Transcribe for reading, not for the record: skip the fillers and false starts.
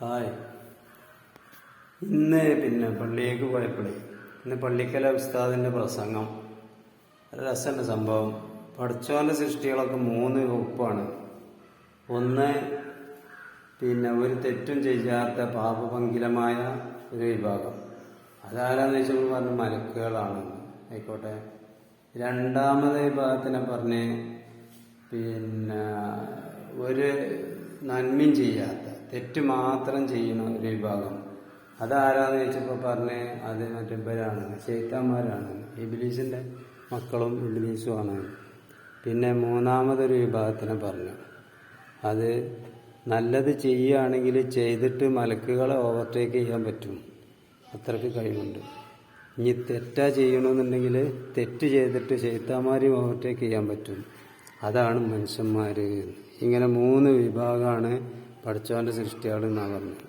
Hi. ഇന്ന് പള്ളിയിലേക്ക് പോയപ്പോഴേ പള്ളിക്കല ഉസ്താദിൻ്റെ പ്രസംഗം രസമുണ്ട് സംഭവം. പഠിച്ചവൻ്റെ സൃഷ്ടികളൊക്കെ 3 വകുപ്പാണ്. ഒന്ന് ഒരു തെറ്റും ചെയ്യാത്ത പാപഭംഗിലമായ ഒരു വിഭാഗം. അതാരാന്ന് വെച്ചാൽ പറഞ്ഞ മലക്കുകളാണ്. ആയിക്കോട്ടെ. രണ്ടാമത്തെ വിഭാഗത്തിനെ പറഞ്ഞ് ഒരു നന്മയും ചെയ്യാത്ത തെറ്റ് മാത്രം ചെയ്യുന്ന ഒരു വിഭാഗം. അതാരാന്ന് ചോദിച്ചപ്പോൾ പറഞ്ഞ് അത് മറ്റവരാണ്, ശൈത്താന്മാരാണ്, ഇബ്ലീസിൻ്റെ മക്കളും ഇബ്ലീസുമാണ്. പിന്നെ മൂന്നാമതൊരു വിഭാഗത്തിനെ പറഞ്ഞു, അത് നല്ലത് ചെയ്യുകയാണെങ്കിൽ ചെയ്തിട്ട് മലക്കുകളെ ഓവർടേക്ക് ചെയ്യാൻ പറ്റും, അത്രയ്ക്ക് കഴിവുണ്ട്. ഇനി തെറ്റാ ചെയ്യണമെന്നുണ്ടെങ്കിൽ തെറ്റ് ചെയ്തിട്ട് ശൈത്താന്മാരെയും ഓവർടേക്ക് ചെയ്യാൻ പറ്റും, അതാണ് മനുഷ്യന്മാർ. ഇങ്ങനെ 3 വിഭാഗമാണ് പഠിച്ചവൻ്റെ സൃഷ്ടികൾ എന്നാണ് പറഞ്ഞത്.